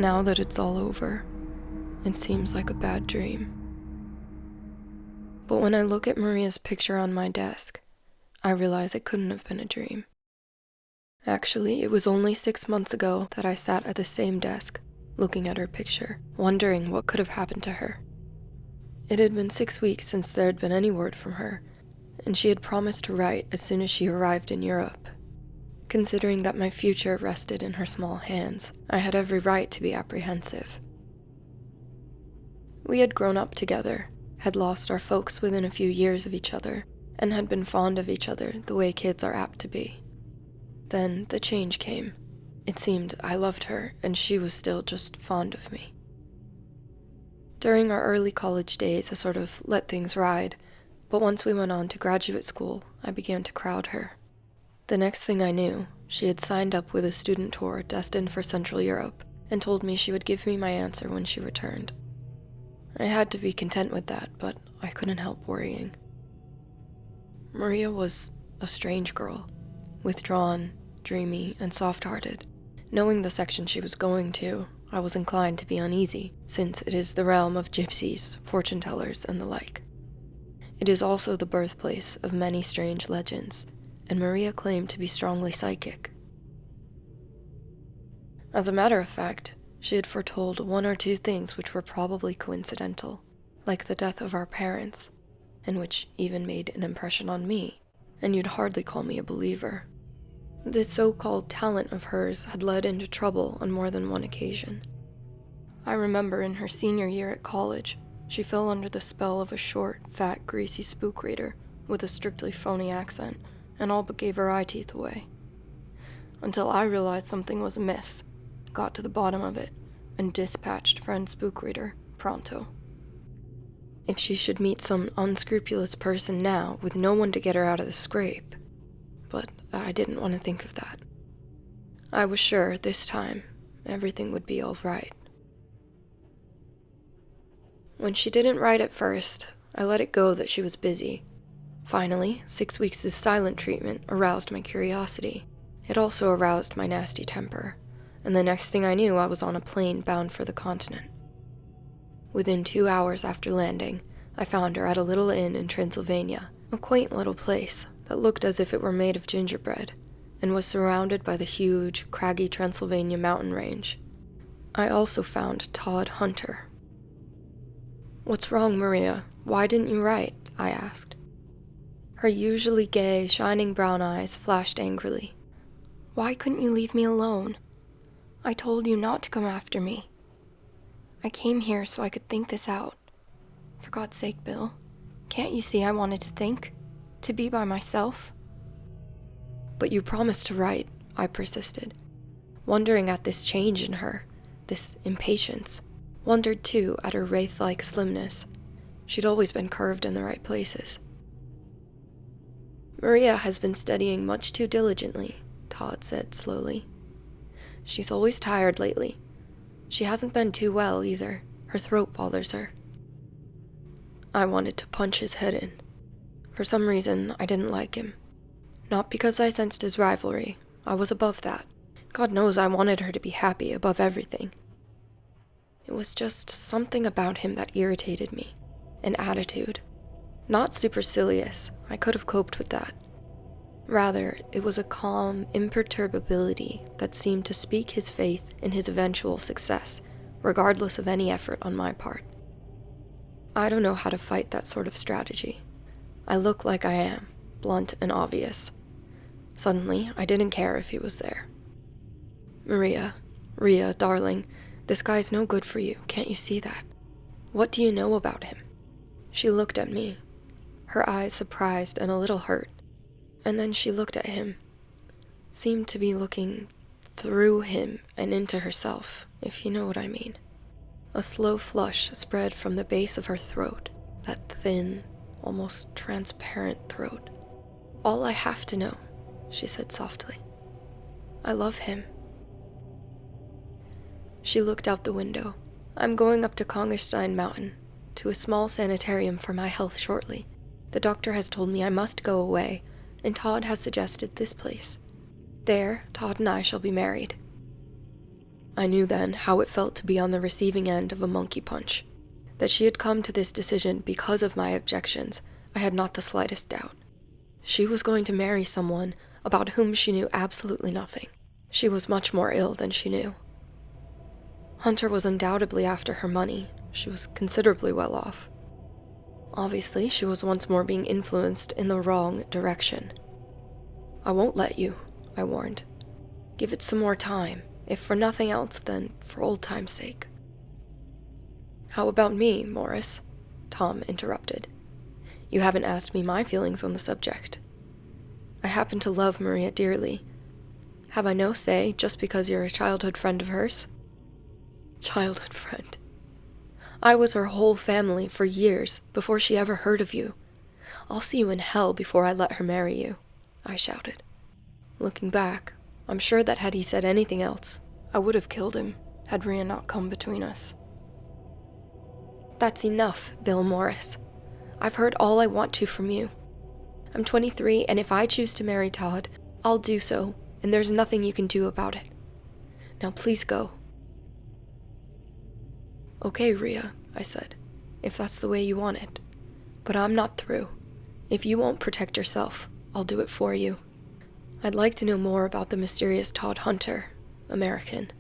Now that it's all over, it seems like a bad dream. But when I look at Maria's picture on my desk, I realize it couldn't have been a dream. Actually, it was only 6 months ago that I sat at the same desk, looking at her picture, wondering what could have happened to her. It had been 6 weeks since there had been any word from her, and she had promised to write as soon as she arrived in Europe. Considering that my future rested in her small hands, I had every right to be apprehensive. We had grown up together, had lost our folks within a few years of each other, and had been fond of each other the way kids are apt to be. Then the change came. It seemed I loved her, and she was still just fond of me. During our early college days, I sort of let things ride, but once we went on to graduate school, I began to crowd her. The next thing I knew, she had signed up with a student tour destined for Central Europe, and told me she would give me my answer when she returned. I had to be content with that, but I couldn't help worrying. Maria was a strange girl, withdrawn, dreamy, and soft-hearted. Knowing the section she was going to, I was inclined to be uneasy, since it is the realm of gypsies, fortune-tellers, and the like. It is also the birthplace of many strange legends, and Maria claimed to be strongly psychic. As a matter of fact, she had foretold 1 or 2 things which were probably coincidental, like the death of our parents, and which even made an impression on me, and you'd hardly call me a believer. This so-called talent of hers had led into trouble on more than one occasion. I remember in her senior year at college, she fell under the spell of a short, fat, greasy spook reader with a strictly phony accent, and all but gave her eye teeth away. Until I realized something was amiss, got to the bottom of it, and dispatched friend spook reader pronto. If she should meet some unscrupulous person now with no one to get her out of the scrape. But I didn't want to think of that. I was sure this time everything would be all right. When she didn't write at first, I let it go that she was busy. Finally, 6 weeks of silent treatment aroused my curiosity. It also aroused my nasty temper, and the next thing I knew, I was on a plane bound for the continent. Within 2 hours after landing, I found her at a little inn in Transylvania, a quaint little place that looked as if it were made of gingerbread, and was surrounded by the huge, craggy Transylvania mountain range. I also found Todd Hunter. "What's wrong, Maria? Why didn't you write?" I asked. Her usually gay, shining brown eyes flashed angrily. "Why couldn't you leave me alone? I told you not to come after me. I came here so I could think this out. For God's sake, Bill, can't you see I wanted to think? To be by myself?" "But you promised to write," I persisted, wondering at this change in her, this impatience. Wondered, too, at her wraith-like slimness. She'd always been curved in the right places. "Maria has been studying much too diligently," Todd said slowly. "She's always tired lately. She hasn't been too well, either. Her throat bothers her." I wanted to punch his head in. For some reason, I didn't like him. Not because I sensed his rivalry. I was above that. God knows I wanted her to be happy above everything. It was just something about him that irritated me. An attitude. Not supercilious. I could have coped with that. Rather, it was a calm imperturbability that seemed to speak his faith in his eventual success, regardless of any effort on my part. I don't know how to fight that sort of strategy. I look like I am, blunt and obvious. Suddenly, I didn't care if he was there. "Maria, Rhea, darling, this guy's no good for you, can't you see that? What do you know about him?" She looked at me, her eyes surprised and a little hurt, and then she looked at him, seemed to be looking through him and into herself, if you know what I mean. A slow flush spread from the base of her throat, that thin, almost transparent throat. "All I have to know," she said softly. "I love him." She looked out the window. "I'm going up to Kongerstein Mountain, to a small sanitarium for my health shortly. The doctor has told me I must go away, and Todd has suggested this place. There, Todd and I shall be married." I knew then how it felt to be on the receiving end of a monkey punch. That she had come to this decision because of my objections, I had not the slightest doubt. She was going to marry someone about whom she knew absolutely nothing. She was much more ill than she knew. Hunter was undoubtedly after her money. She was considerably well off. Obviously, she was once more being influenced in the wrong direction. "I won't let you," I warned. "Give it some more time, if for nothing else, then for old time's sake." "How about me, Morris?" Tom interrupted. "You haven't asked me my feelings on the subject. I happen to love Maria dearly. Have I no say just because you're a childhood friend of hers?" "Childhood friend? I was her whole family for years before she ever heard of you. I'll see you in hell before I let her marry you," I shouted. Looking back, I'm sure that had he said anything else, I would have killed him had Rhea not come between us. "That's enough, Bill Morris. I've heard all I want to from you. I'm 23, and if I choose to marry Todd, I'll do so, and there's nothing you can do about it. Now please go." "Okay, Rhea," I said, "if that's the way you want it. But I'm not through. If you won't protect yourself, I'll do it for you. I'd like to know more about the mysterious Todd Hunter, American,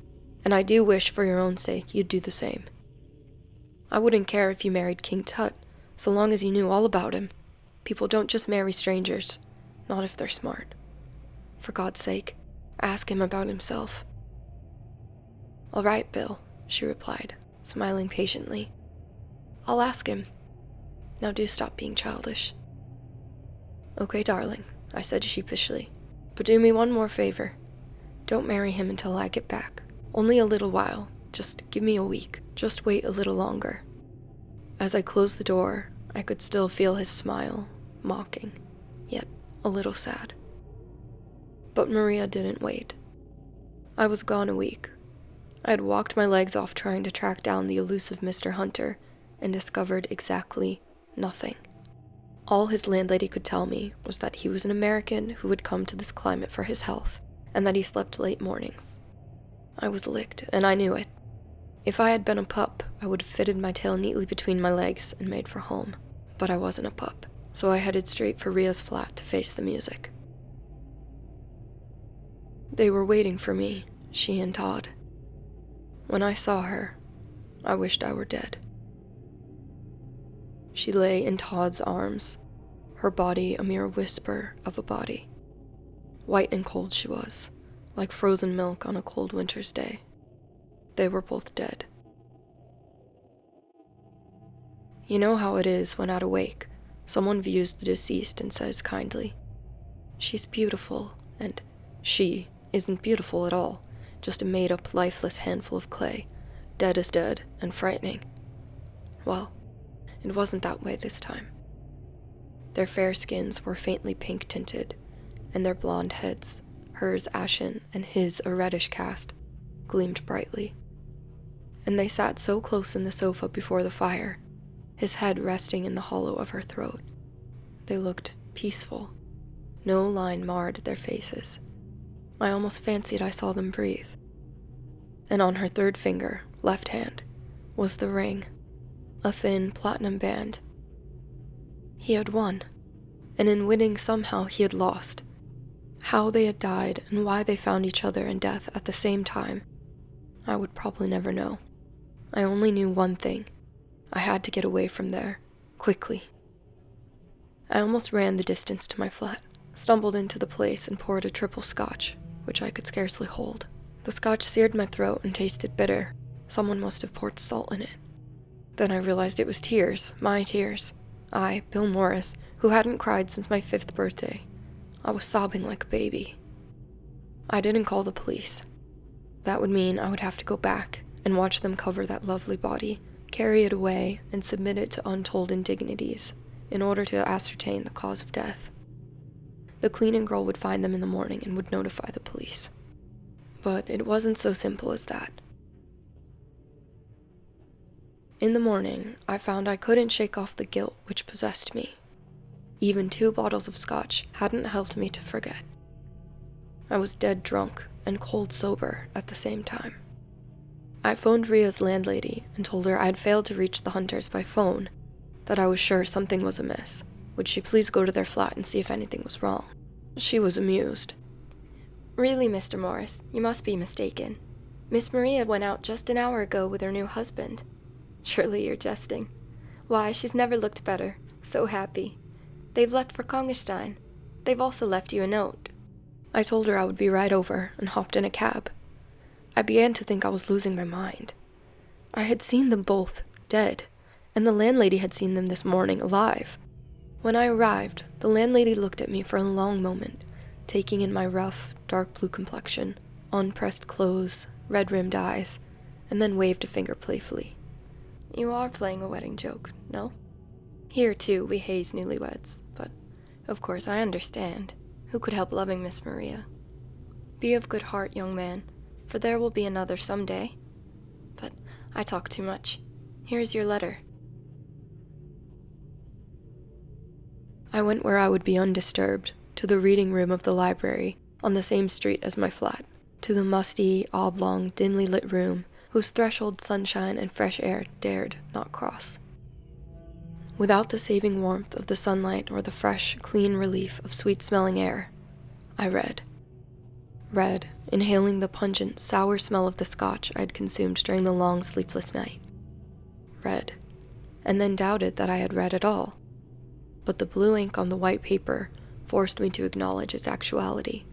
and I do wish for your own sake you'd do the same. I wouldn't care if you married King Tut, so long as you knew all about him. People don't just marry strangers, not if they're smart. For God's sake, ask him about himself." "All right, Bill," she replied, smiling patiently. "I'll ask him. Now do stop being childish." "Okay, darling," I said sheepishly, "but do me one more favor. Don't marry him until I get back. Only a little while. Just give me a week. Just wait a little longer." As I closed the door, I could still feel his smile, mocking, yet a little sad. But Maria didn't wait. I was gone a week. I had walked my legs off trying to track down the elusive Mr. Hunter and discovered exactly nothing. All his landlady could tell me was that he was an American who had come to this climate for his health, and that he slept late mornings. I was licked, and I knew it. If I had been a pup, I would have fitted my tail neatly between my legs and made for home. But I wasn't a pup, so I headed straight for Rhea's flat to face the music. They were waiting for me, she and Todd. When I saw her, I wished I were dead. She lay in Todd's arms, her body a mere whisper of a body. White and cold she was, like frozen milk on a cold winter's day. They were both dead. You know how it is when at a wake, someone views the deceased and says kindly, "She's beautiful," and "she isn't beautiful at all, just a made-up, lifeless handful of clay, dead as dead and frightening." Well, it wasn't that way this time. Their fair skins were faintly pink-tinted, and their blonde heads, hers ashen and his a reddish cast, gleamed brightly. And they sat so close in the sofa before the fire, his head resting in the hollow of her throat. They looked peaceful. No line marred their faces. I almost fancied I saw them breathe. And on her third finger, left hand, was the ring, a thin platinum band. He had won, and in winning somehow he had lost. How they had died and why they found each other in death at the same time, I would probably never know. I only knew one thing. I had to get away from there, quickly. I almost ran the distance to my flat, stumbled into the place and poured a triple scotch, which I could scarcely hold. The scotch seared my throat and tasted bitter. Someone must have poured salt in it. Then I realized it was tears, my tears. I, Bill Morris, who hadn't cried since my 5th birthday. I was sobbing like a baby. I didn't call the police. That would mean I would have to go back and watch them cover that lovely body, carry it away, and submit it to untold indignities in order to ascertain the cause of death. The cleaning girl would find them in the morning and would notify the police. But it wasn't so simple as that. In the morning, I found I couldn't shake off the guilt which possessed me. Even 2 bottles of scotch hadn't helped me to forget. I was dead drunk and cold sober at the same time. I phoned Ria's landlady and told her I had failed to reach the Hunters by phone, that I was sure something was amiss. Would she please go to their flat and see if anything was wrong? She was amused. "Really, Mr. Morris, you must be mistaken. Miss Maria went out just an hour ago with her new husband." "Surely you're jesting." "Why, she's never looked better. So happy. They've left for Kongenstein. They've also left you a note." I told her I would be right over and hopped in a cab. I began to think I was losing my mind. I had seen them both dead, and the landlady had seen them this morning alive. When I arrived, the landlady looked at me for a long moment, taking in my rough, dark blue complexion, unpressed clothes, red-rimmed eyes, and then waved a finger playfully. "You are playing a wedding joke, no? Here, too, we haze newlyweds, but, of course, I understand. Who could help loving Miss Maria? Be of good heart, young man, for there will be another some day. But I talk too much. Here is your letter." I went where I would be undisturbed, to the reading room of the library, on the same street as my flat, to the musty, oblong, dimly lit room, whose threshold sunshine and fresh air dared not cross. Without the saving warmth of the sunlight or the fresh, clean relief of sweet-smelling air, I read. Read, inhaling the pungent, sour smell of the scotch I had consumed during the long, sleepless night. Read, and then doubted that I had read at all. But the blue ink on the white paper forced me to acknowledge its actuality.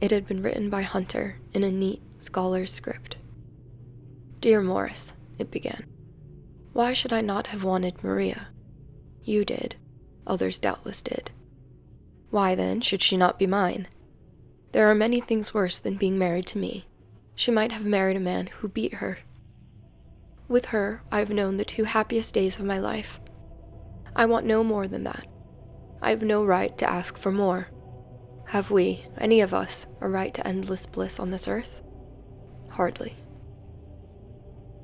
It had been written by Hunter in a neat, scholar's script. "Dear Morris," it began, "why should I not have wanted Maria? You did. Others doubtless did. Why, then, should she not be mine? There are many things worse than being married to me. She might have married a man who beat her. With her, I have known the 2 happiest days of my life. I want no more than that. I have no right to ask for more. Have we, any of us, a right to endless bliss on this earth? Hardly.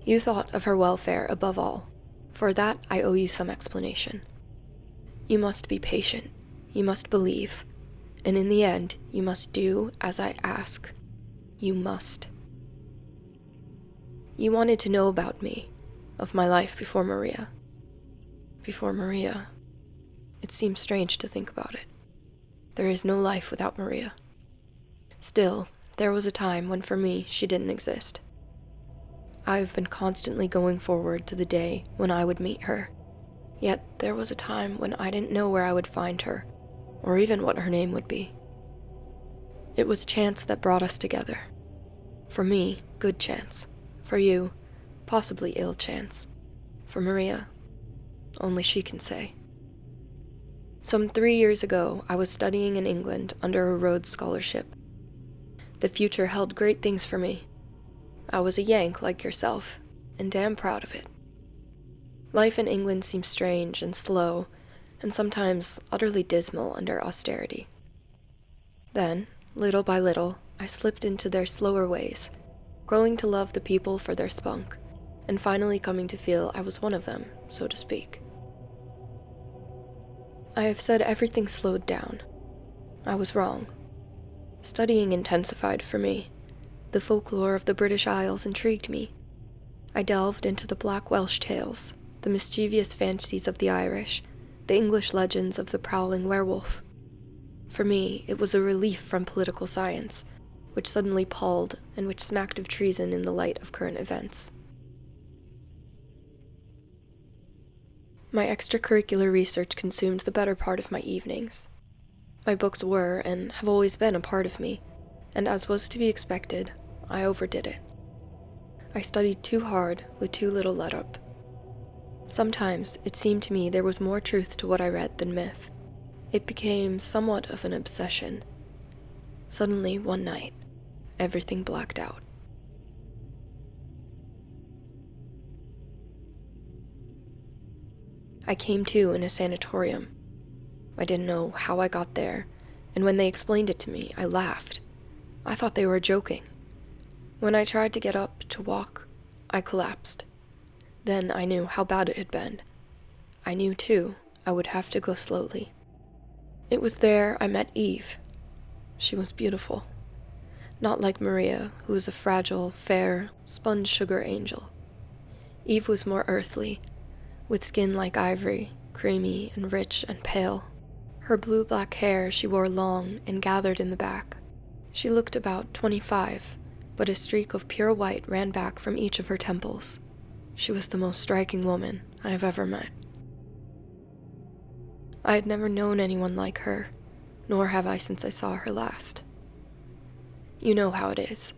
You thought of her welfare above all. For that, I owe you some explanation. You must be patient. You must believe. And in the end, you must do as I ask. You must. You wanted to know about me, of my life before Maria. Before Maria. It seems strange to think about it. There is no life without Maria. Still, there was a time when for me she didn't exist. I have been constantly going forward to the day when I would meet her. Yet there was a time when I didn't know where I would find her, or even what her name would be. It was chance that brought us together. For me, good chance. For you, possibly ill chance. For Maria, only she can say. Some 3 years ago, I was studying in England under a Rhodes Scholarship. The future held great things for me. I was a Yank like yourself, and damn proud of it. Life in England seemed strange and slow, and sometimes utterly dismal under austerity. Then, little by little, I slipped into their slower ways, growing to love the people for their spunk, and finally coming to feel I was one of them, so to speak. I have said everything slowed down. I was wrong. Studying intensified for me. The folklore of the British Isles intrigued me. I delved into the Black Welsh tales, the mischievous fancies of the Irish, the English legends of the prowling werewolf. For me, it was a relief from political science, which suddenly palled and which smacked of treason in the light of current events. My extracurricular research consumed the better part of my evenings. My books were, and have always been, a part of me, and as was to be expected, I overdid it. I studied too hard, with too little let up. Sometimes it seemed to me there was more truth to what I read than myth. It became somewhat of an obsession. Suddenly, one night, everything blacked out. I came to in a sanatorium. I didn't know how I got there, and when they explained it to me, I laughed. I thought they were joking. When I tried to get up to walk, I collapsed. Then I knew how bad it had been. I knew, too, I would have to go slowly. It was there I met Eve. She was beautiful. Not like Maria, who was a fragile, fair, sponge sugar angel. Eve was more earthly, with skin like ivory, creamy and rich and pale. Her blue-black hair she wore long and gathered in the back. She looked about 25, but a streak of pure white ran back from each of her temples. She was the most striking woman I have ever met. I had never known anyone like her, nor have I since I saw her last. You know how it is.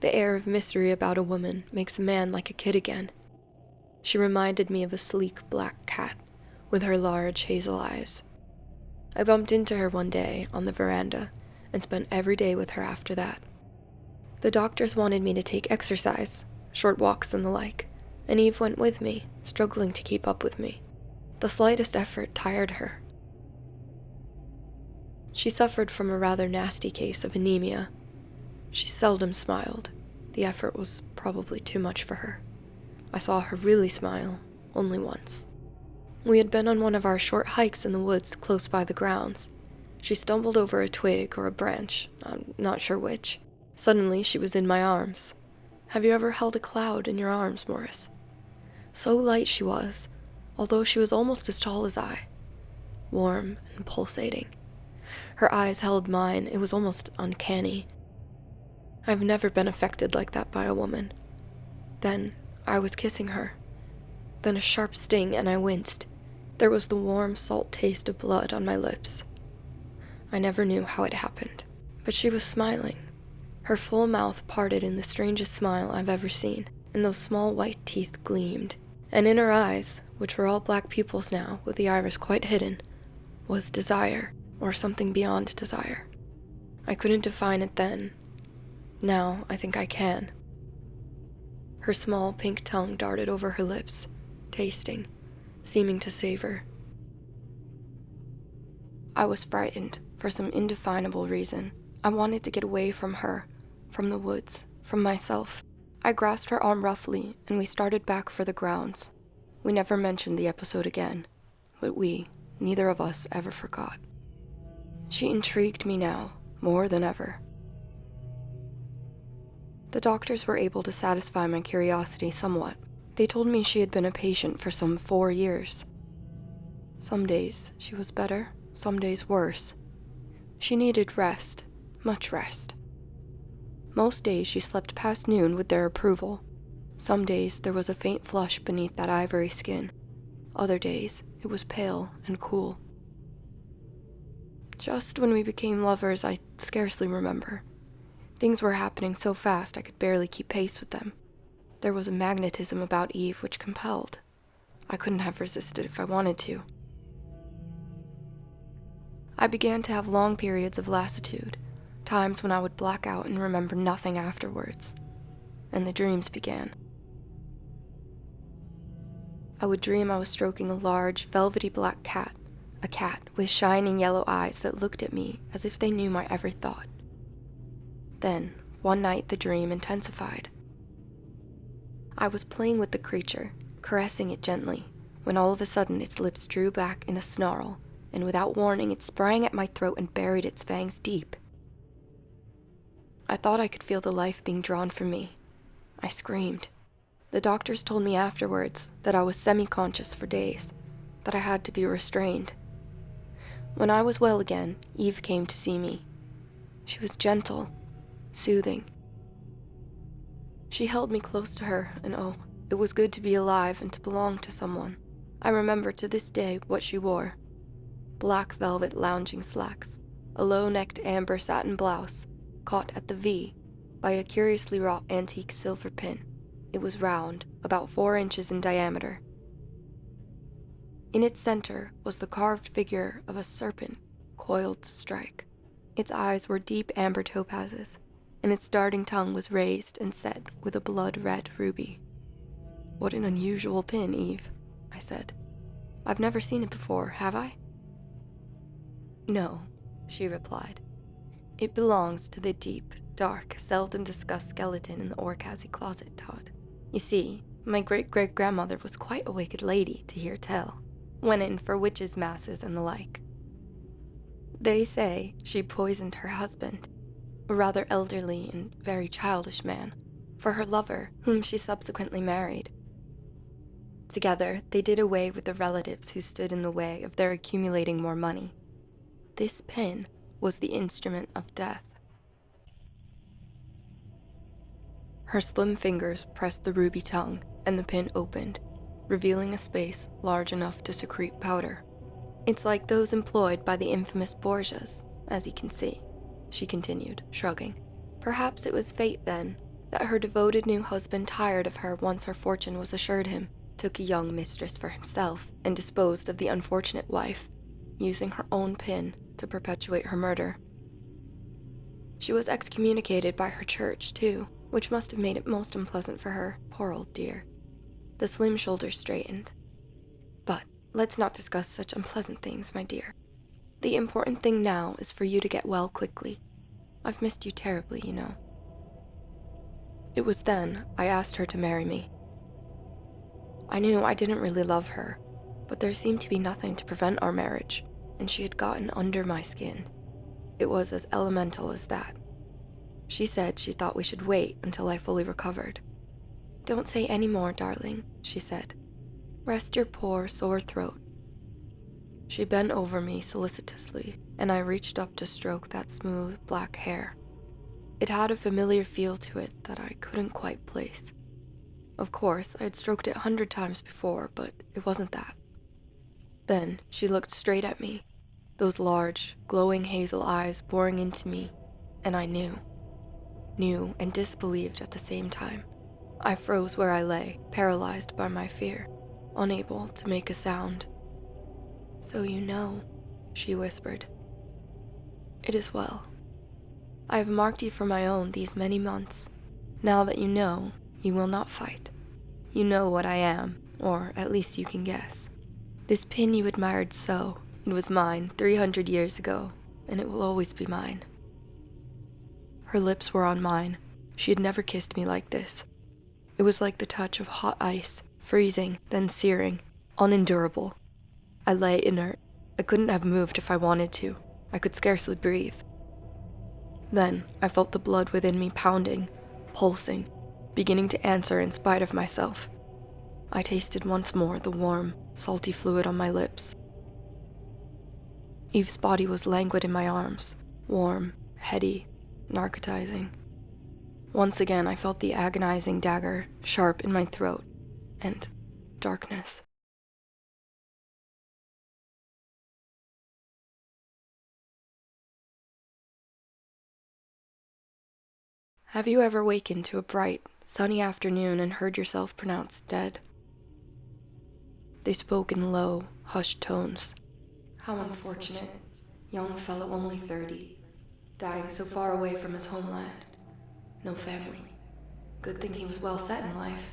The air of mystery about a woman makes a man like a kid again. She reminded me of a sleek black cat with her large hazel eyes. I bumped into her one day on the veranda and spent every day with her after that. The doctors wanted me to take exercise, short walks and the like, and Eve went with me, struggling to keep up with me. The slightest effort tired her. She suffered from a rather nasty case of anemia. She seldom smiled. The effort was probably too much for her. I saw her really smile only once. We had been on one of our short hikes in the woods close by the grounds. She stumbled over a twig or a branch, I'm not sure which. Suddenly she was in my arms. Have you ever held a cloud in your arms, Morris? So light she was, although she was almost as tall as I. Warm and pulsating. Her eyes held mine. It was almost uncanny. I've never been affected like that by a woman. Then I was kissing her. Then a sharp sting and I winced. There was the warm, salt taste of blood on my lips. I never knew how it happened, but she was smiling. Her full mouth parted in the strangest smile I've ever seen, and those small white teeth gleamed. And in her eyes, which were all black pupils now, with the iris quite hidden, was desire, or something beyond desire. I couldn't define it then. Now I think I can. Her small pink tongue darted over her lips, tasting, seeming to savor. I was frightened for some indefinable reason. I wanted to get away from her, from the woods, from myself. I grasped her arm roughly, and we started back for the grounds. We never mentioned the episode again, but neither of us ever forgot. She intrigued me now, more than ever. The doctors were able to satisfy my curiosity somewhat. They told me she had been a patient for some 4 years. Some days she was better, some days worse. She needed rest, much rest. Most days she slept past noon with their approval. Some days there was a faint flush beneath that ivory skin. Other days it was pale and cool. Just when we became lovers, I scarcely remember. Things were happening so fast I could barely keep pace with them. There was a magnetism about Eve which compelled. I couldn't have resisted if I wanted to. I began to have long periods of lassitude, times when I would black out and remember nothing afterwards. And the dreams began. I would dream I was stroking a large, velvety black cat, a cat with shining yellow eyes that looked at me as if they knew my every thought. Then, one night the dream intensified. I was playing with the creature, caressing it gently, when all of a sudden its lips drew back in a snarl, and without warning it sprang at my throat and buried its fangs deep. I thought I could feel the life being drawn from me. I screamed. The doctors told me afterwards that I was semi-conscious for days, that I had to be restrained. When I was well again, Eve came to see me. She was gentle, soothing. She held me close to her, and oh, it was good to be alive and to belong to someone. I remember to this day what she wore. Black velvet lounging slacks, a low-necked amber satin blouse, caught at the V by a curiously wrought antique silver pin. It was round, about 4 inches in diameter. In its center was the carved figure of a serpent, coiled to strike. Its eyes were deep amber topazes, and its darting tongue was raised and set with a blood-red ruby. "What an unusual pin, Eve," I said. "I've never seen it before, have I?" "No," she replied. "It belongs to the deep, dark, seldom discussed skeleton in the Orcazy closet, Todd. You see, my great-great-grandmother was quite a wicked lady, to hear tell. Went in for witches' masses and the like. They say she poisoned her husband. a rather elderly and very childish man, for her lover, whom she subsequently married. Together, they did away with the relatives who stood in the way of their accumulating more money. This pin was the instrument of death. Her slim fingers pressed the ruby tongue, and the pin opened, revealing a space large enough to secrete powder. It's like those employed by the infamous Borgias, as you can see, she continued, shrugging. Perhaps it was fate, then, that her devoted new husband tired of her once her fortune was assured him, took a young mistress for himself, and disposed of the unfortunate wife, using her own pin to perpetuate her murder. She was excommunicated by her church, too, which must have made it most unpleasant for her, poor old dear. The slim shoulders straightened. But let's not discuss such unpleasant things, my dear. The important thing now is for you to get well quickly. I've missed you terribly, you know. It was then I asked her to marry me. I knew I didn't really love her, but there seemed to be nothing to prevent our marriage, and she had gotten under my skin. It was as elemental as that. She said she thought we should wait until I fully recovered. Don't say any more, darling, she said. Rest your poor, sore throat. She bent over me solicitously, and I reached up to stroke that smooth, black hair. It had a familiar feel to it that I couldn't quite place. Of course, I had stroked it 100 times before, but it wasn't that. Then she looked straight at me, those large, glowing hazel eyes boring into me, and I knew and disbelieved at the same time. I froze where I lay, paralyzed by my fear, unable to make a sound. So you know, she whispered. It is well. I have marked you for my own these many months. Now that you know, you will not fight. You know what I am, or at least you can guess. This pin you admired so, it was mine 300 years ago, and it will always be mine. Her lips were on mine. She had never kissed me like this. It was like the touch of hot ice, freezing, then searing, unendurable. I lay inert. I couldn't have moved if I wanted to. I could scarcely breathe. Then I felt the blood within me pounding, pulsing, beginning to answer in spite of myself. I tasted once more the warm, salty fluid on my lips. Eve's body was languid in my arms, warm, heady, narcotizing. Once again I felt the agonizing dagger sharp in my throat, and darkness. Have you ever wakened to a bright, sunny afternoon and heard yourself pronounced dead? They spoke in low, hushed tones. How unfortunate. Young fellow only 30, dying so far away from his homeland. No family. Good thing he was well set in life.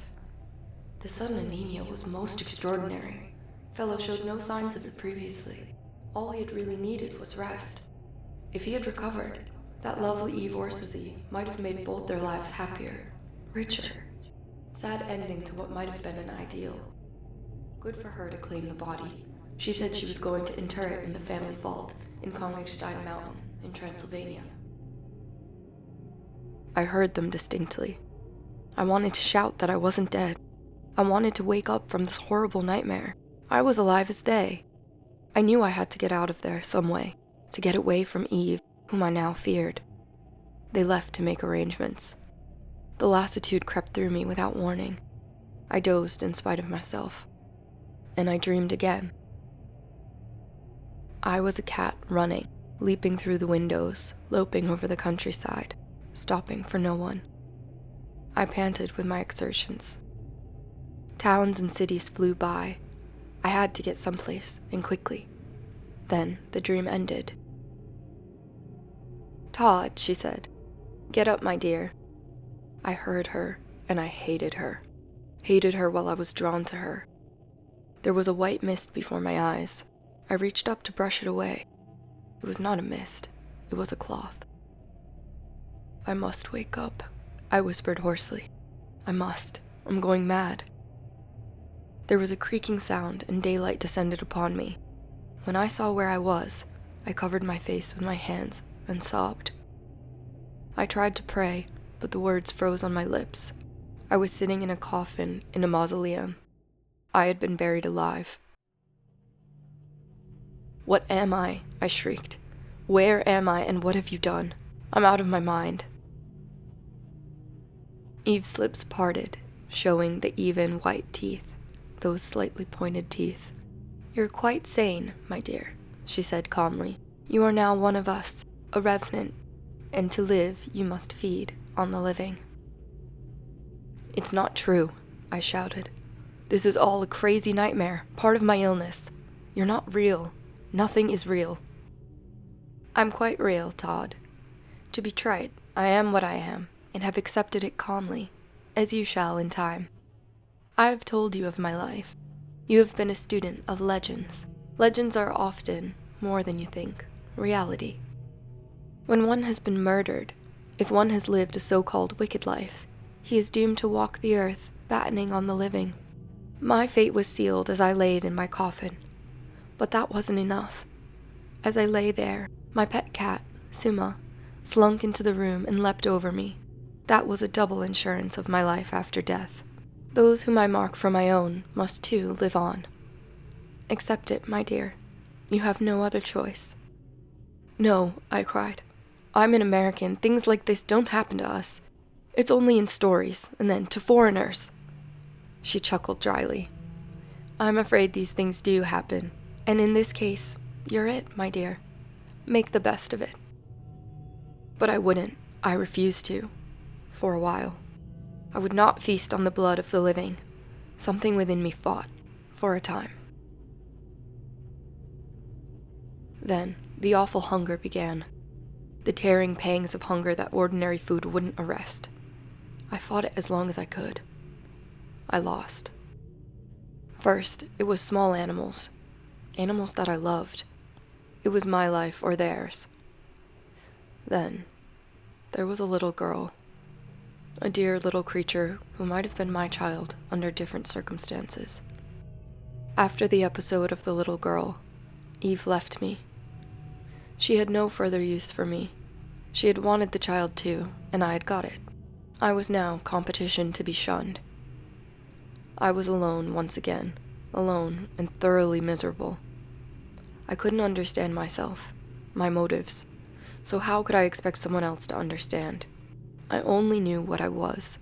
The sudden anemia was most extraordinary. Fellow showed no signs of it previously. All he had really needed was rest. If he had recovered, that lovely Eve Orsay might have made both their lives happier, richer. Sad ending to what might have been an ideal. Good for her to claim the body. She said she was going to inter it in the family vault in Königstein Mountain in Transylvania. I heard them distinctly. I wanted to shout that I wasn't dead. I wanted to wake up from this horrible nightmare. I was alive as they. I knew I had to get out of there some way, to get away from Eve, whom I now feared. They left to make arrangements. The lassitude crept through me without warning. I dozed in spite of myself. And I dreamed again. I was a cat running, leaping through the windows, loping over the countryside, stopping for no one. I panted with my exertions. Towns and cities flew by. I had to get someplace, and quickly. Then the dream ended. Todd, she said. Get up, my dear. I heard her, and I hated her. Hated her while I was drawn to her. There was a white mist before my eyes. I reached up to brush it away. It was not a mist. It was a cloth. I must wake up, I whispered hoarsely. I must. I'm going mad. There was a creaking sound, and daylight descended upon me. When I saw where I was, I covered my face with my hands and sobbed. I tried to pray, but the words froze on my lips. I was sitting in a coffin in a mausoleum. I had been buried alive. "What am I?" I shrieked. "Where am I, and what have you done? I'm out of my mind." Eve's lips parted, showing the even white teeth, those slightly pointed teeth. "You're quite sane, my dear," she said calmly. "You are now one of us, a revenant, and to live you must feed on the living." "It's not true," I shouted. "This is all a crazy nightmare, part of my illness. You're not real. Nothing is real." "I'm quite real, Todd. To be trite, I am what I am, and have accepted it calmly, as you shall in time. I have told you of my life. You have been a student of legends. Legends are often, more than you think, reality. When one has been murdered, if one has lived a so-called wicked life, he is doomed to walk the earth, battening on the living. My fate was sealed as I laid in my coffin. But that wasn't enough. As I lay there, my pet cat, Suma, slunk into the room and leapt over me. That was a double insurance of my life after death. Those whom I mark for my own must too live on. Accept it, my dear. You have no other choice." "No," I cried. "I'm an American. Things like this don't happen to us. It's only in stories, and then to foreigners." She chuckled dryly. "I'm afraid these things do happen, and in this case, you're it, my dear. Make the best of it." But I wouldn't. I refused to. For a while. I would not feast on the blood of the living. Something within me fought, for a time. Then, the awful hunger began. The tearing pangs of hunger that ordinary food wouldn't arrest. I fought it as long as I could. I lost. First, it was small animals. Animals that I loved. It was my life or theirs. Then, there was a little girl. A dear little creature who might have been my child under different circumstances. After the episode of the little girl, Eve left me. She had no further use for me. She had wanted the child too, and I had got it. I was now competition to be shunned. I was alone once again, alone and thoroughly miserable. I couldn't understand myself, my motives, so how could I expect someone else to understand? I only knew what I was,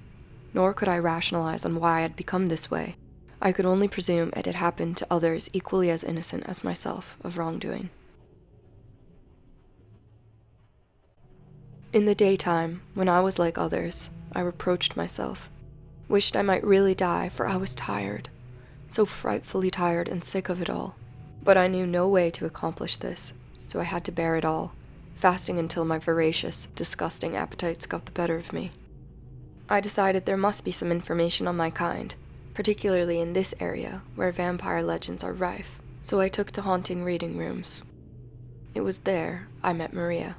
nor could I rationalize on why I had become this way. I could only presume it had happened to others equally as innocent as myself of wrongdoing. In the daytime, when I was like others, I reproached myself, wished I might really die, for I was tired, so frightfully tired and sick of it all. But I knew no way to accomplish this, so I had to bear it all, fasting until my voracious, disgusting appetites got the better of me. I decided there must be some information on my kind, particularly in this area where vampire legends are rife, so I took to haunting reading rooms. It was there I met Maria.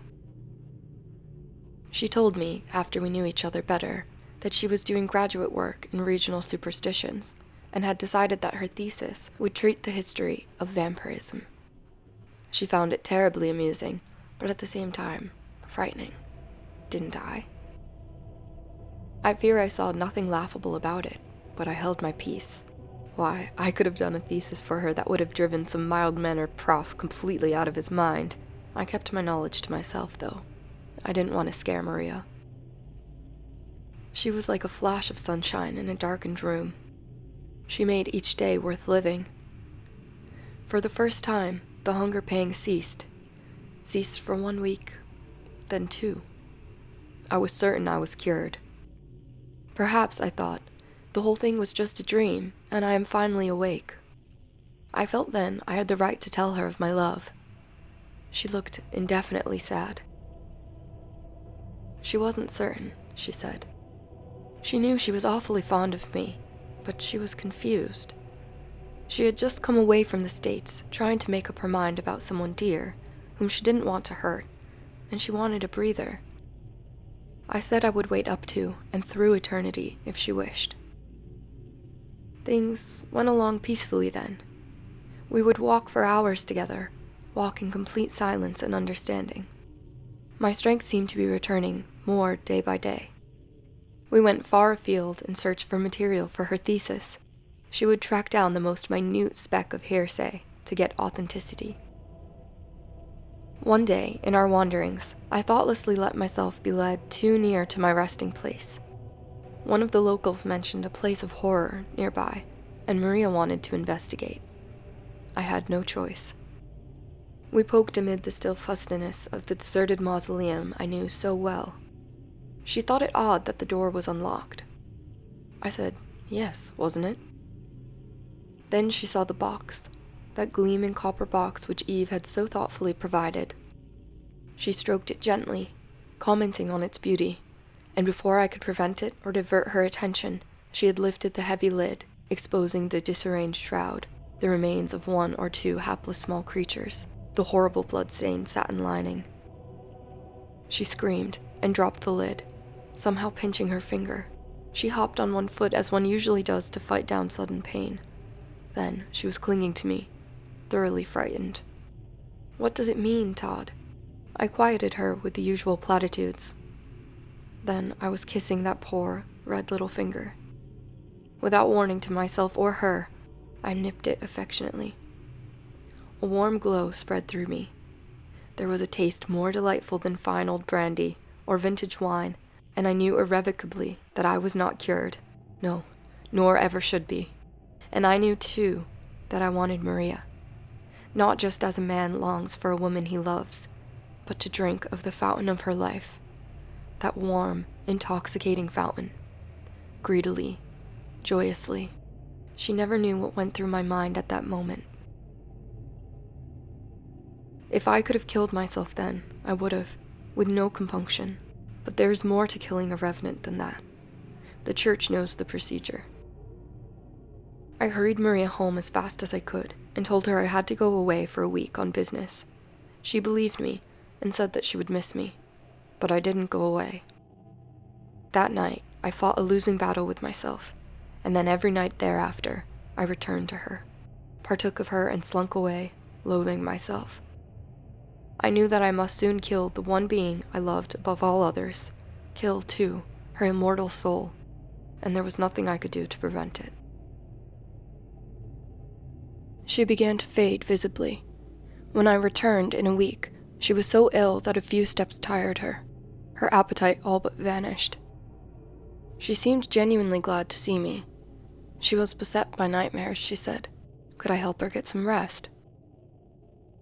She told me, after we knew each other better, that she was doing graduate work in regional superstitions, and had decided that her thesis would treat the history of vampirism. She found it terribly amusing, but at the same time, frightening. Didn't I? I fear I saw nothing laughable about it, but I held my peace. Why, I could have done a thesis for her that would have driven some mild-mannered prof completely out of his mind. I kept my knowledge to myself, though. I didn't want to scare Maria. She was like a flash of sunshine in a darkened room. She made each day worth living. For the first time, the hunger pangs ceased. Ceased for 1 week, then 2. I was certain I was cured. Perhaps, I thought, the whole thing was just a dream, and I am finally awake. I felt then I had the right to tell her of my love. She looked indefinitely sad. She wasn't certain, she said. She knew she was awfully fond of me, but she was confused. She had just come away from the States, trying to make up her mind about someone dear, whom she didn't want to hurt, and she wanted a breather. I said I would wait up to and through eternity if she wished. Things went along peacefully then. We would walk for hours together, walk in complete silence and understanding. My strength seemed to be returning more day by day. We went far afield in search for material for her thesis. She would track down the most minute speck of hearsay to get authenticity. One day, in our wanderings, I thoughtlessly let myself be led too near to my resting place. One of the locals mentioned a place of horror nearby, and Maria wanted to investigate. I had no choice. We poked amid the still fustiness of the deserted mausoleum I knew so well. She thought it odd that the door was unlocked. I said, yes, wasn't it? Then she saw the box, that gleaming copper box which Eve had so thoughtfully provided. She stroked it gently, commenting on its beauty, and before I could prevent it or divert her attention, she had lifted the heavy lid, exposing the disarranged shroud, the remains of one or two hapless small creatures, the horrible blood-stained satin lining. She screamed and dropped the lid, somehow pinching her finger. She hopped on one foot as one usually does to fight down sudden pain. Then she was clinging to me, thoroughly frightened. What does it mean, Todd? I quieted her with the usual platitudes. Then I was kissing that poor, red little finger. Without warning to myself or her, I nipped it affectionately. A warm glow spread through me. There was a taste more delightful than fine old brandy or vintage wine, and I knew irrevocably that I was not cured. No, nor ever should be. And I knew, too, that I wanted Maria. Not just as a man longs for a woman he loves, but to drink of the fountain of her life. That warm, intoxicating fountain. Greedily, joyously. She never knew what went through my mind at that moment. If I could have killed myself then, I would have, with no compunction. But there is more to killing a revenant than that. The church knows the procedure. I hurried Maria home as fast as I could and told her I had to go away for a week on business. She believed me and said that she would miss me, but I didn't go away. That night, I fought a losing battle with myself, and then every night thereafter, I returned to her, partook of her and slunk away, loathing myself. I knew that I must soon kill the one being I loved above all others, kill, too, her immortal soul, and there was nothing I could do to prevent it. She began to fade visibly. When I returned in a week, she was so ill that a few steps tired her. Her appetite all but vanished. She seemed genuinely glad to see me. She was beset by nightmares, she said. Could I help her get some rest?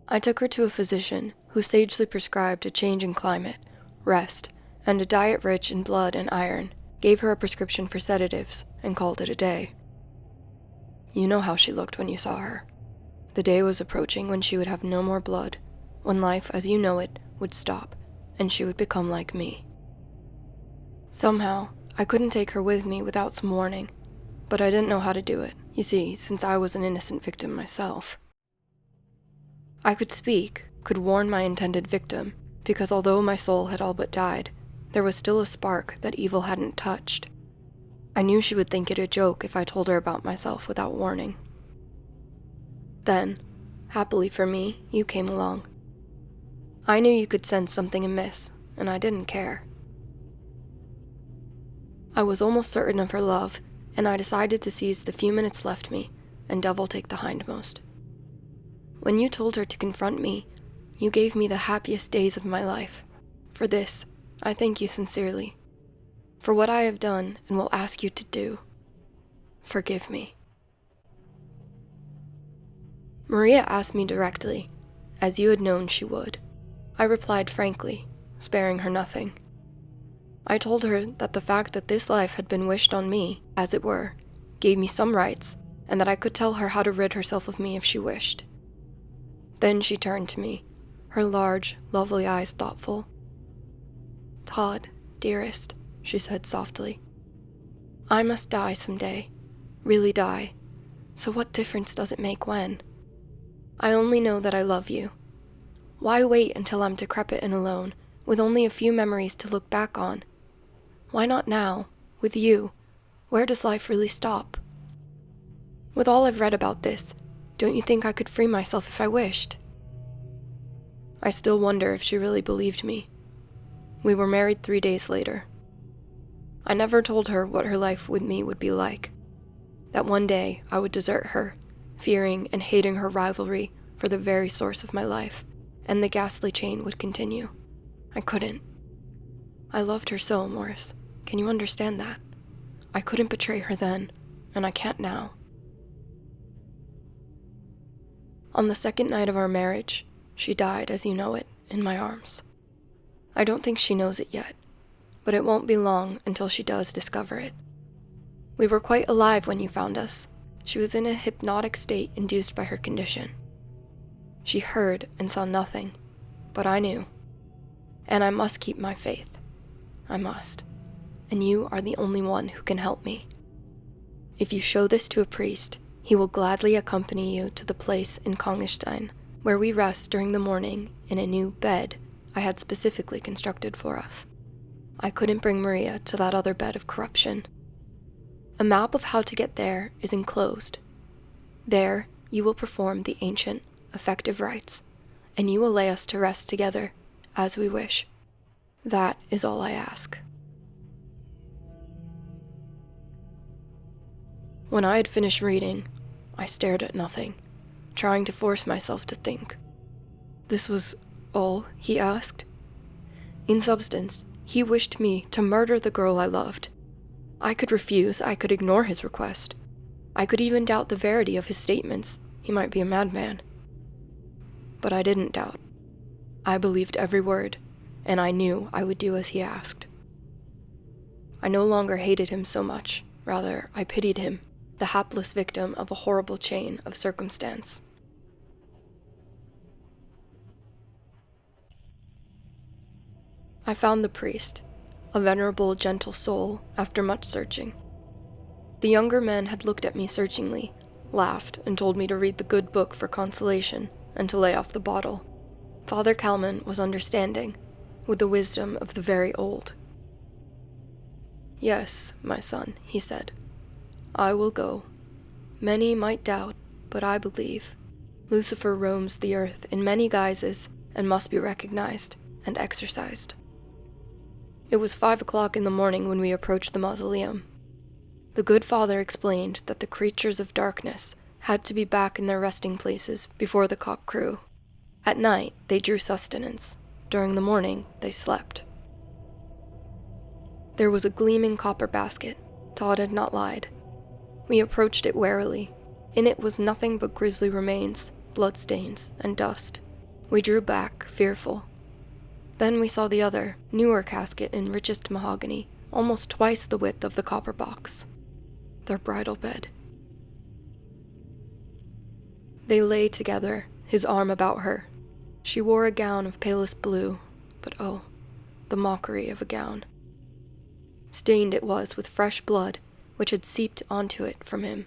I took her to a physician who sagely prescribed a change in climate, rest, and a diet rich in blood and iron, gave her a prescription for sedatives, and called it a day. You know how she looked when you saw her. The day was approaching when she would have no more blood, when life as you know it would stop, and she would become like me. Somehow, I couldn't take her with me without some warning, but I didn't know how to do it, you see, since I was an innocent victim myself. I could speak, could warn my intended victim, because although my soul had all but died, there was still a spark that evil hadn't touched. I knew she would think it a joke if I told her about myself without warning. Then, happily for me, you came along. I knew you could sense something amiss, and I didn't care. I was almost certain of her love, and I decided to seize the few minutes left me, and devil take the hindmost. When you told her to confront me, you gave me the happiest days of my life. For this, I thank you sincerely. For what I have done and will ask you to do. Forgive me. Maria asked me directly, as you had known she would. I replied frankly, sparing her nothing. I told her that the fact that this life had been wished on me, as it were, gave me some rights, and that I could tell her how to rid herself of me if she wished. Then she turned to me, her large, lovely eyes thoughtful. Todd, dearest, she said softly, I must die someday, really die, so what difference does it make when? I only know that I love you. Why wait until I'm decrepit and alone, with only a few memories to look back on? Why not now, with you? Where does life really stop? With all I've read about this, don't you think I could free myself if I wished? I still wonder if she really believed me. We were married 3 days later. I never told her what her life with me would be like. That one day I would desert her, fearing and hating her rivalry for the very source of my life, and the ghastly chain would continue. I couldn't. I loved her so, Morris. Can you understand that? I couldn't betray her then, and I can't now. On the second night of our marriage, she died, as you know it, in my arms. I don't think she knows it yet, but it won't be long until she does discover it. We were quite alive when you found us. She was in a hypnotic state induced by her condition. She heard and saw nothing, but I knew. And I must keep my faith. I must. And you are the only one who can help me. If you show this to a priest, he will gladly accompany you to the place in Kongenstein, where we rest during the morning in a new bed I had specifically constructed for us. I couldn't bring Maria to that other bed of corruption. A map of how to get there is enclosed. There, you will perform the ancient, effective rites, and you will lay us to rest together, as we wish. That is all I ask. When I had finished reading, I stared at nothing, trying to force myself to think. This was all he asked? In substance, he wished me to murder the girl I loved. I could refuse, I could ignore his request. I could even doubt the verity of his statements. He might be a madman. But I didn't doubt. I believed every word, and I knew I would do as he asked. I no longer hated him so much. Rather, I pitied him, the hapless victim of a horrible chain of circumstance. I found the priest, a venerable, gentle soul, after much searching. The younger man had looked at me searchingly, laughed, and told me to read the good book for consolation, and to lay off the bottle. Father Kalman was understanding, with the wisdom of the very old. "Yes, my son," he said. "I will go. Many might doubt, but I believe. Lucifer roams the earth in many guises and must be recognized and exorcised." It was 5 o'clock in the morning when we approached the mausoleum. The good father explained that the creatures of darkness had to be back in their resting places before the cock crew. At night, they drew sustenance. During the morning, they slept. There was a gleaming copper basket. Todd had not lied. We approached it warily. In it was nothing but grisly remains, bloodstains, and dust. We drew back, fearful. Then we saw the other, newer casket in richest mahogany, almost twice the width of the copper box. Their bridal bed. They lay together, his arm about her. She wore a gown of palest blue, but oh, the mockery of a gown. Stained it was with fresh blood, which had seeped onto it from him.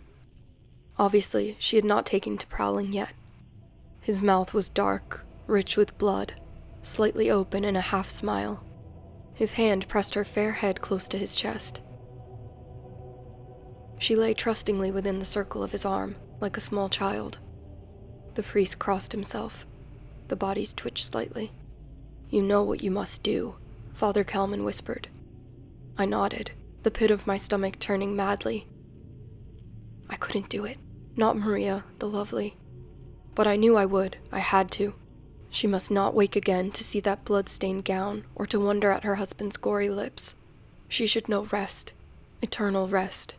Obviously, she had not taken to prowling yet. His mouth was dark, rich with blood, slightly open in a half-smile. His hand pressed her fair head close to his chest. She lay trustingly within the circle of his arm, like a small child. The priest crossed himself. The bodies twitched slightly. "You know what you must do," Father Kalman whispered. I nodded, the pit of my stomach turning madly. I couldn't do it. Not Maria, the lovely. But I knew I would. I had to. She must not wake again to see that blood-stained gown or to wonder at her husband's gory lips. She should know rest, eternal rest.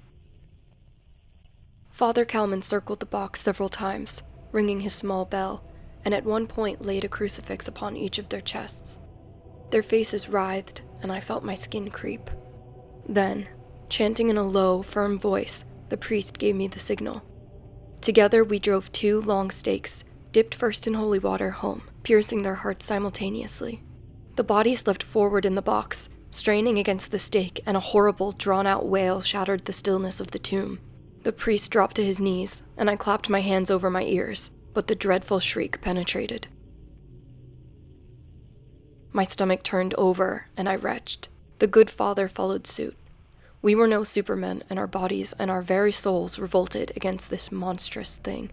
Father Kalman circled the box several times, ringing his small bell, and at one point laid a crucifix upon each of their chests. Their faces writhed, and I felt my skin creep. Then, chanting in a low, firm voice, the priest gave me the signal. Together we drove 2 long stakes, dipped first in holy water, home, piercing their hearts simultaneously. The bodies left forward in the box, straining against the stake, and a horrible, drawn-out wail shattered the stillness of the tomb. The priest dropped to his knees, and I clapped my hands over my ears, but the dreadful shriek penetrated. My stomach turned over, and I retched. The good father followed suit. We were no supermen, and our bodies and our very souls revolted against this monstrous thing.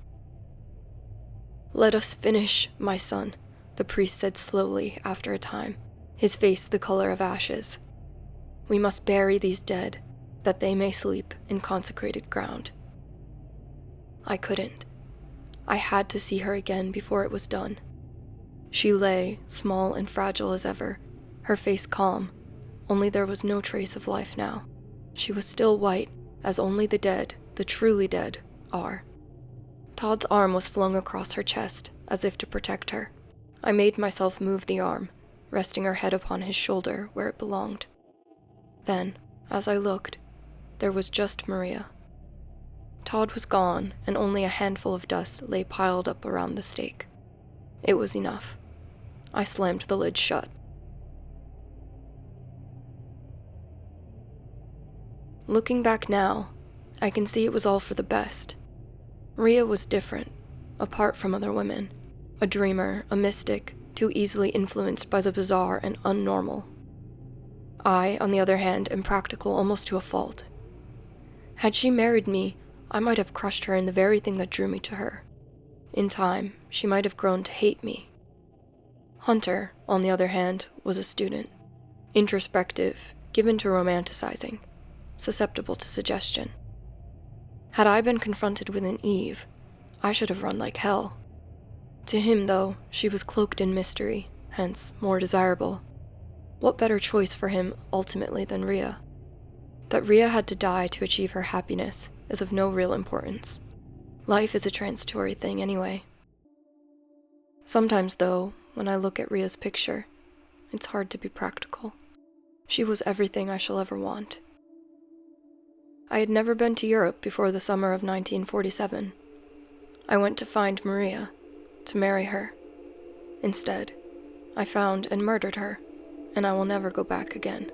"Let us finish, my son," the priest said slowly after a time, his face the color of ashes. We must bury these dead, that they may sleep in consecrated ground. I couldn't. I had to see her again before it was done. She lay, small and fragile as ever, her face calm, only there was no trace of life now. She was still white, as only the dead, the truly dead, are. Todd's arm was flung across her chest, as if to protect her. I made myself move the arm, resting her head upon his shoulder where it belonged. Then, as I looked, there was just Maria. Todd was gone, and only a handful of dust lay piled up around the stake. It was enough. I slammed the lid shut. Looking back now, I can see it was all for the best. Maria was different, apart from other women. A dreamer, a mystic, too easily influenced by the bizarre and unnormal. I, on the other hand, am practical almost to a fault. Had she married me, I might have crushed her in the very thing that drew me to her. In time, she might have grown to hate me. Hunter, on the other hand, was a student. Introspective, given to romanticizing, susceptible to suggestion. Had I been confronted with an Eve, I should have run like hell. To him, though, she was cloaked in mystery, hence more desirable. What better choice for him, ultimately, than Rhea? That Rhea had to die to achieve her happiness is of no real importance. Life is a transitory thing anyway. Sometimes, though, when I look at Rhea's picture, it's hard to be practical. She was everything I shall ever want. I had never been to Europe before the summer of 1947. I went to find Maria, to marry her. Instead, I found and murdered her, and I will never go back again.